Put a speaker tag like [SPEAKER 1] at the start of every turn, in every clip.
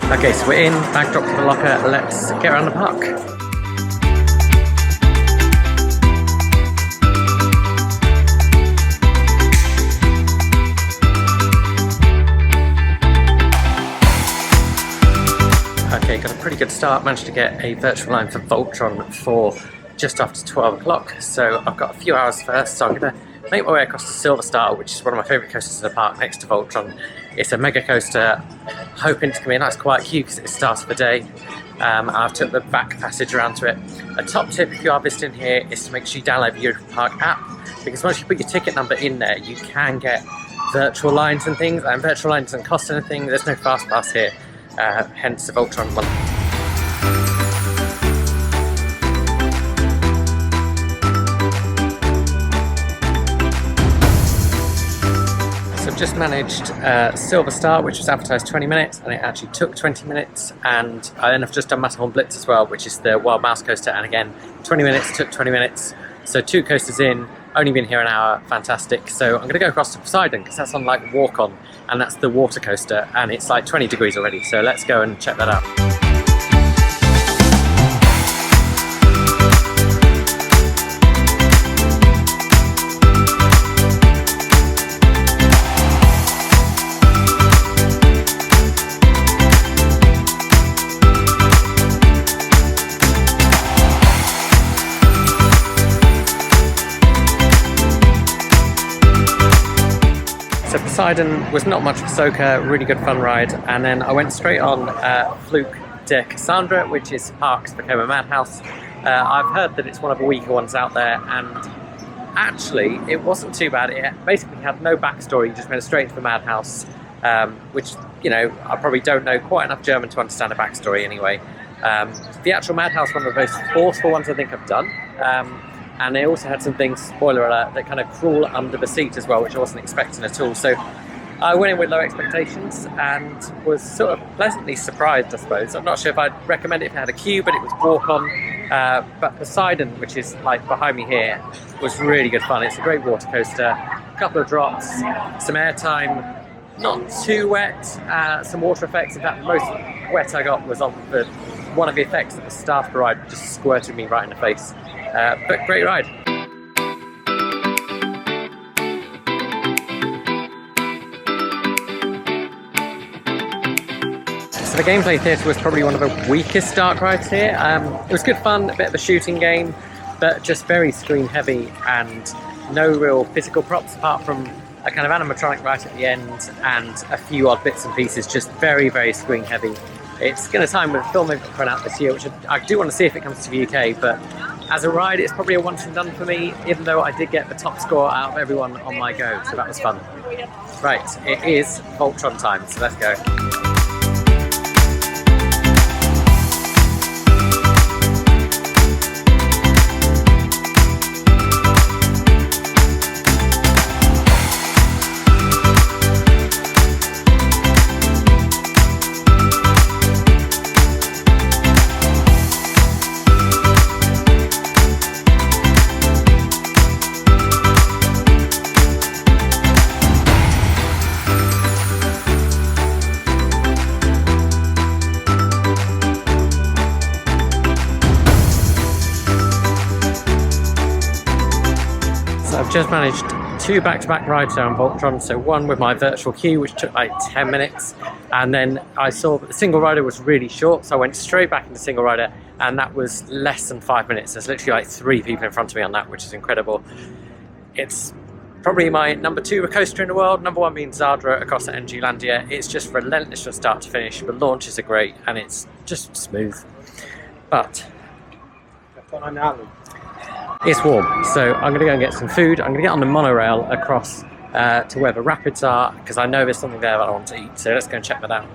[SPEAKER 1] Okay, so we're in, bag dropped to the locker, let's get around the park. Okay, got a pretty good start, managed to get a virtual line for Voltron for just after 12 o'clock, so I've got a few hours first, so I'm going to make my way across to Silver Star, which is one of my favourite coasters in the park next to Voltron. It's a mega coaster, hoping it's going to be a nice quiet queue because it's the start of the day. I've took the back passage around to it. A top tip if you are visiting here is to make sure you download the Europa Park app, because once you put your ticket number in there, you can get virtual lines and things, and virtual lines doesn't cost anything. There's no fast pass here, hence the Voltron one. Just managed Silver Star, which was advertised 20 minutes, and it actually took 20 minutes, and I then have just done Matterhorn Blitz as well, which is the Wild Mouse coaster, and again 20 minutes, took 20 minutes, so 2 coasters in, only been here an hour, fantastic. So I'm going to go across to Poseidon because that's on like walk on, and that's the water coaster, and it's like 20 degrees already, so let's go and check that out. So Poseidon was not much of a soaker, really good fun ride, and then I went straight on Fluke de Cassandra, which is Parks became a madhouse. I've heard that it's one of the weaker ones out there, and actually it wasn't too bad. It basically had no backstory, you just went straight to the madhouse, which, you know, I probably don't know quite enough German to understand a backstory anyway. The actual madhouse, one of the most forceful ones I think I've done. And they also had some things, spoiler alert, that kind of crawl under the seat as well, which I wasn't expecting at all. So I went in with low expectations and was sort of pleasantly surprised, I suppose. I'm not sure if I'd recommend it if it had a queue, but it was walk on. But Poseidon, which is like behind me here, was really good fun. It's a great water coaster, a couple of drops, some airtime, not too wet, some water effects. In fact, the most wet I got was on one of the effects at the start of the ride, just squirted me right in the face. But great ride. So the gameplay theatre was probably one of the weakest dark rides here. It was good fun, a bit of a shooting game, but just very screen heavy and no real physical props apart from a kind of animatronic right at the end and a few odd bits and pieces, just very, very screen heavy. It's going to time with a film they've got coming out this year, which I do want to see if it comes to the UK, but as a ride, it's probably a once and done for me, even though I did get the top score out of everyone on my go, so that was fun. Right, it is Voltron time, so let's go. I've just managed 2 back-to-back rides down Voltron, so one with my virtual queue, which took like 10 minutes, and then I saw that the single rider was really short, so I went straight back into single rider, and that was less than 5 minutes. There's literally like 3 people in front of me on that, which is incredible. It's probably my number 2 coaster in the world, number 1 being Zadra across at NG Landia. It's just relentless from start to finish, the launches are great, and it's just smooth. But it's warm, so I'm going to go and get some food. I'm going to get on the monorail across to where the rapids are, because I know there's something there that I want to eat, so let's go and check that out.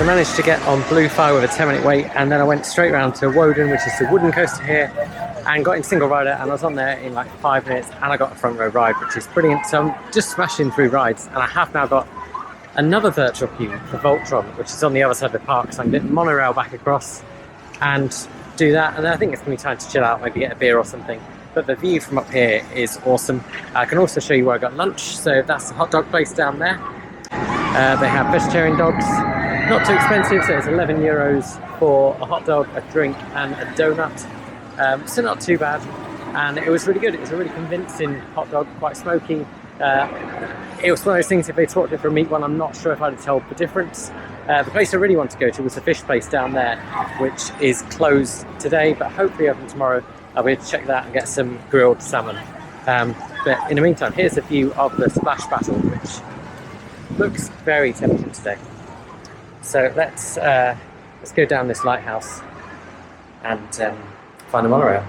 [SPEAKER 1] So I managed to get on Bluefire with a 10-minute wait, and then I went straight round to Woden, which is the wooden coaster here, and got in single rider, and I was on there in like 5 minutes, and I got a front row ride, which is brilliant. So I'm just smashing through rides, and I have now got another virtual queue for Voltron, which is on the other side of the park, so I can get the monorail back across and do that, and then I think it's going to be time to chill out, maybe get a beer or something. But the view from up here is awesome. I can also show you where I got lunch. So that's the hot dog place down there. They have vegetarian dogs, not too expensive, so it's 11 euros for a hot dog, a drink and a donut. So not too bad, and it was really good. It was a really convincing hot dog, quite smoky. It was one of those things, if they swapped it for a meat one, I'm not sure if I'd have told the difference. The place I really want to go to was the fish place down there, which is closed today, but hopefully open tomorrow. I'll be able to check that and get some grilled salmon. But in the meantime, here's a view of the Splash Battle, which looks very tempting today. So let's go down this lighthouse and find the monorail.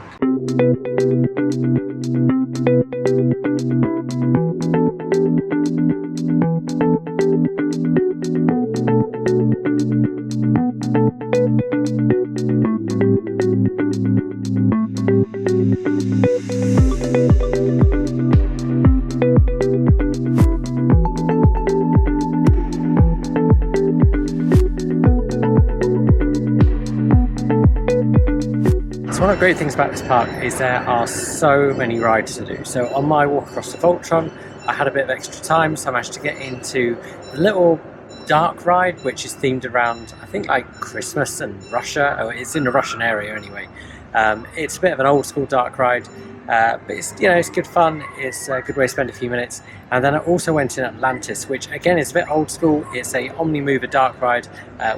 [SPEAKER 1] One of the great things about this park is there are so many rides to do. So on my walk across the Voltron, I had a bit of extra time, so I managed to get into the little dark ride, which is themed around, I think, like Christmas and Russia. Oh, it's in the Russian area anyway. It's a bit of an old school dark ride, but it's, you know, it's good fun. It's a good way to spend a few minutes. And then I also went in Atlantis, which again is a bit old school. It's a Omni-Mover dark ride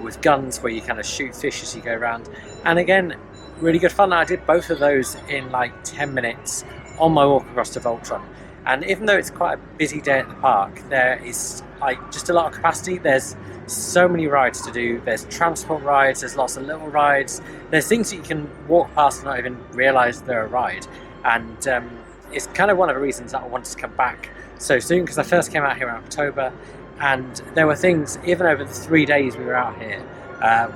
[SPEAKER 1] with guns where you kind of shoot fish as you go around. And again, really good fun. I did both of those in like 10 minutes on my walk across to Voltron. And even though it's quite a busy day at the park, there is like just a lot of capacity. There's so many rides to do. There's transport rides, there's lots of little rides. There's things that you can walk past and not even realise they're a ride. And it's kind of one of the reasons that I wanted to come back so soon, because I first came out here in October, and there were things, even over the 3 days we were out here,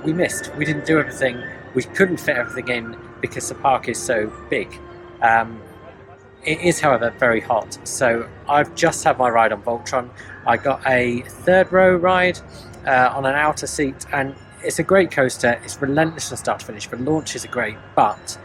[SPEAKER 1] we missed. We didn't do everything. We couldn't fit everything in because the park is so big. It is, however, very hot. So I've just had my ride on Voltron. I got a third row ride on an outer seat, and it's a great coaster. It's relentless from start to finish. The launches are great, but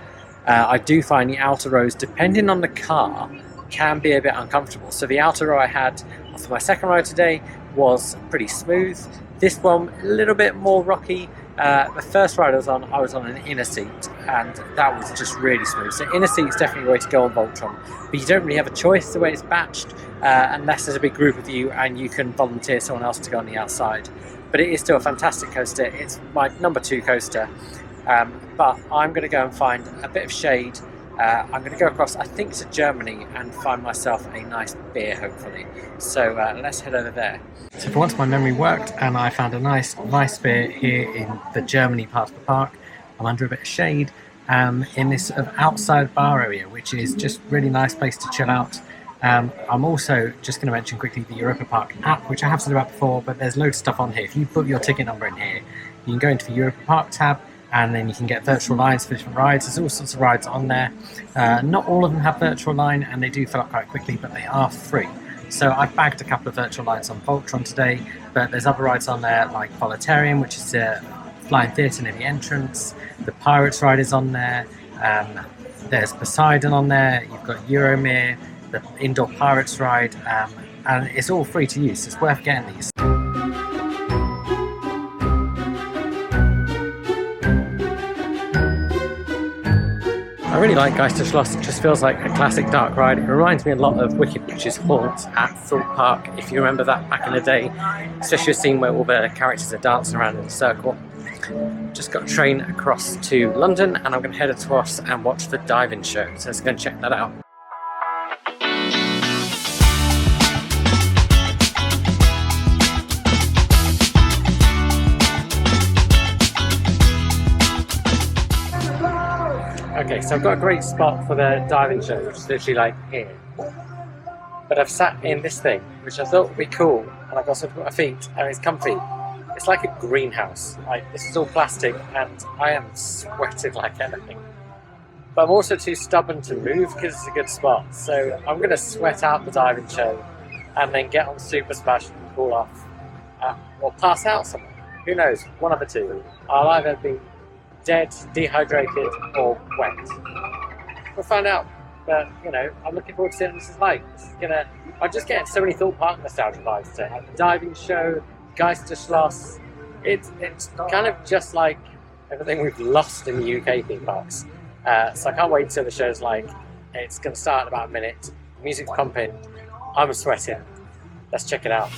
[SPEAKER 1] I do find the outer rows, depending on the car, can be a bit uncomfortable. So the outer row I had for my second ride today was pretty smooth. This one, a little bit more rocky. The first ride I was on an inner seat, and that was just really smooth. So inner seat is definitely the way to go on Voltron, but you don't really have a choice the way it's batched, unless there's a big group of you and you can volunteer someone else to go on the outside. But it is still a fantastic coaster. It's my number 2 coaster, but I'm going to go and find a bit of shade. I'm going to go across, I think, to Germany and find myself a nice beer, hopefully. So let's head over there. So for once my memory worked, and I found a nice beer here in the Germany part of the park. I'm under a bit of shade in this sort of outside bar area, which is just really nice place to chill out. I'm also just going to mention quickly the Europa Park app, which I have said about before, but there's loads of stuff on here. If you put your ticket number in here, you can go into the Europa Park tab, and then you can get virtual lines for different rides. There's all sorts of rides on there. Not all of them have virtual line, and they do fill up quite quickly, but they are free. So I've bagged a couple of virtual lines on Voltron today, but there's other rides on there like Voletarium, which is a flying theatre near the entrance. The Pirates ride is on there. There's Poseidon on there. You've got Euromir, the indoor Pirates ride, and it's all free to use. It's worth getting these. I really like Geisterschloss. It just feels like a classic dark ride. It reminds me a lot of Wicked Witch's Haunt at Thorpe Park, if you remember that back in the day, especially a scene where all the characters are dancing around in a circle. Just got a train across to London, and I'm going to head across and watch the diving show, so let's go and check that out. Okay, so I've got a great spot for the diving show, which is literally like here. But I've sat in this thing, which I thought would be cool, and I've also put my feet, and it's comfy. It's like a greenhouse. Like, this is all plastic and I am sweating like anything. But I'm also too stubborn to move because it's a good spot. So I'm going to sweat out the diving show and then get on Super Smash and cool off. Or pass out somewhere. Who knows? One of the two. I'll either be dead, dehydrated, or wet. We'll find out. But, you know, I'm looking forward to seeing what this is like. I'm just getting so many Thorpe Park nostalgia vibes today. Like the diving show, Geisterschloss. It's kind of just like everything we've lost in the UK theme parks. So I can't wait until the show's like, it's going to start in about a minute. Music's pumping. I'm sweating. Let's check it out.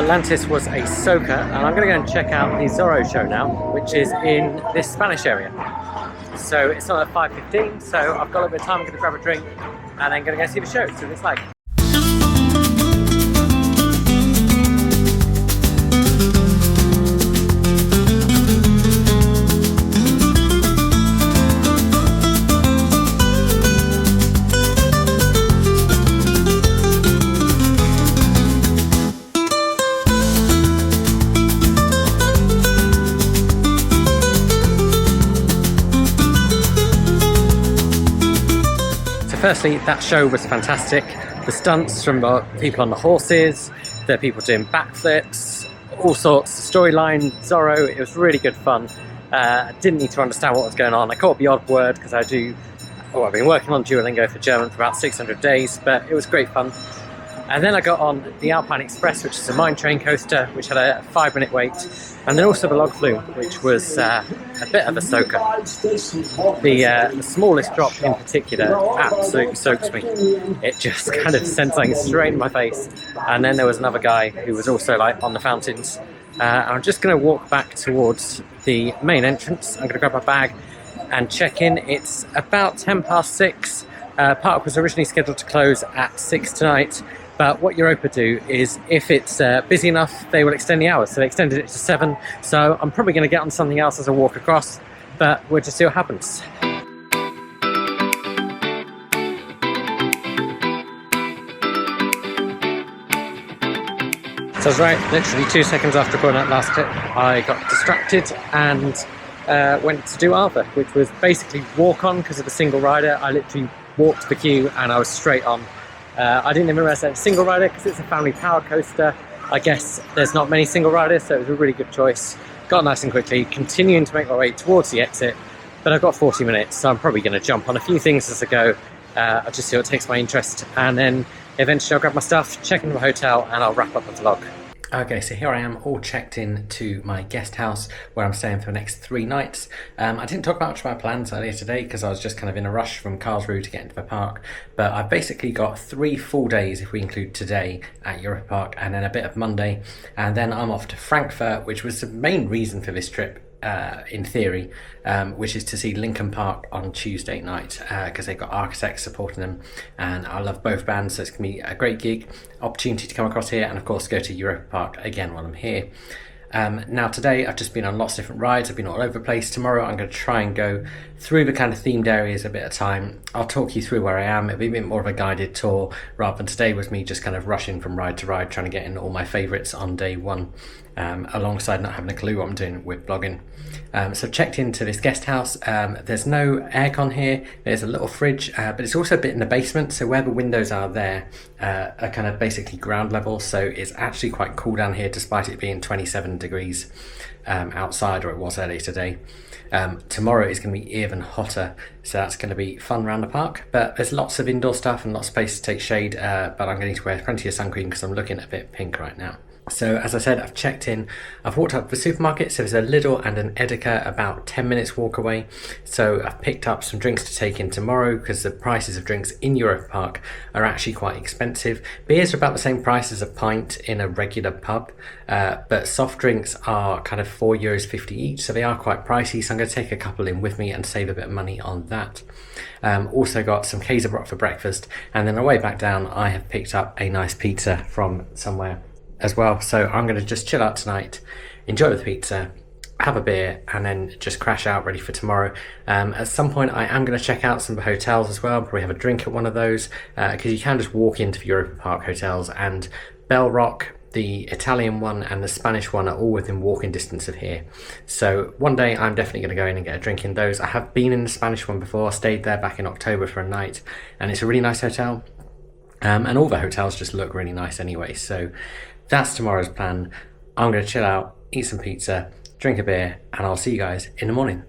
[SPEAKER 1] Atlantis was a soaker, and I'm going to go and check out the Zorro show now, which is in this Spanish area. So it's on at 5:15, so I've got a little bit of time. I'm going to grab a drink and then going to go see the show. So it's like. Firstly, that show was fantastic. The stunts from people on the horses, the people doing backflips, all sorts. Storyline, Zorro, it was really good fun. I didn't need to understand what was going on. I caught the odd word because I've been working on Duolingo for German for about 600 days, but it was great fun. And then I got on the Alpine Express, which is a mine train coaster, which had a 5-minute wait. And then also the log flume, which was a bit of a soaker. The smallest drop in particular absolutely soaks me. It just kind of sent something straight in my face. And then there was another guy who was also like on the fountains. I'm just going to walk back towards the main entrance. I'm going to grab my bag and check in. It's about 6:10. Park was originally scheduled to close at 6 tonight. But what Europa do is, if it's busy enough, they will extend the hours. So they extended it to 7. So I'm probably going to get on something else as I walk across, but we'll just see what happens. So I was right, literally 2 seconds after recording that last clip, I got distracted and went to do Arthur, which was basically walk on because of the single rider. I literally walked the queue and I was straight on. I didn't even realize that it's a single rider because it's a family power coaster. I guess there's not many single riders, so it was a really good choice. Got nice and quickly, continuing to make my way towards the exit, but I've got 40 minutes, so I'm probably going to jump on a few things as I go. I'll just see what takes my interest, and then eventually I'll grab my stuff, check into the hotel, and I'll wrap up the vlog. Okay, so here I am all checked in to my guest house where I'm staying for the next 3 nights. I didn't talk much about plans earlier today because I was just kind of in a rush from Karlsruhe to get into the park. But I've basically got 3 full days if we include today at Europa Park and then a bit of Monday. And then I'm off to Frankfurt, which was the main reason for this trip. In theory, which is to see Linkin Park on Tuesday night because they've got Architects supporting them, and I love both bands, so it's going to be a great gig, opportunity to come across here and of course go to Europa Park again while I'm here. Now today I've just been on lots of different rides, I've been all over the place. Tomorrow I'm going to try and go through the kind of themed areas a bit at a time. I'll talk you through where I am. It'll be a bit more of a guided tour rather than today was me just kind of rushing from ride to ride trying to get in all my favourites on day one, alongside not having a clue what I'm doing with blogging. So I've checked into this guest house. There's no aircon here, there's a little fridge, but it's also a bit in the basement, so where the windows are there are kind of basically ground level, so it's actually quite cool down here despite it being 27 degrees outside, or it was earlier today. Tomorrow is going to be even hotter, so that's going to be fun around the park, but there's lots of indoor stuff and lots of space to take shade, but I'm going to wear plenty of sun cream because I'm looking a bit pink right now. So as I said, I've checked in, I've walked up to the supermarket, so there's a Lidl and an Edeka about 10 minutes walk away. So I've picked up some drinks to take in tomorrow because the prices of drinks in Europa Park are actually quite expensive. Beers are about the same price as a pint in a regular pub, but soft drinks are kind of €4.50 each, so they are quite pricey, so I'm going to take a couple in with me and save a bit of money on that. Also got some Käsebrot for breakfast, and then on the way back down I have picked up a nice pizza from somewhere as well. So I'm going to just chill out tonight, enjoy the pizza, have a beer, and then just crash out ready for tomorrow. At some point I am going to check out some of the hotels as well, probably have a drink at one of those, because you can just walk into the Europa Park hotels, and Bell Rock, the Italian one and the Spanish one, are all within walking distance of here. So one day I'm definitely going to go in and get a drink in those. I have been in the Spanish one before, stayed there back in October for a night, and it's a really nice hotel. And all the hotels just look really nice anyway. So that's tomorrow's plan. I'm going to chill out, eat some pizza, drink a beer, and I'll see you guys in the morning.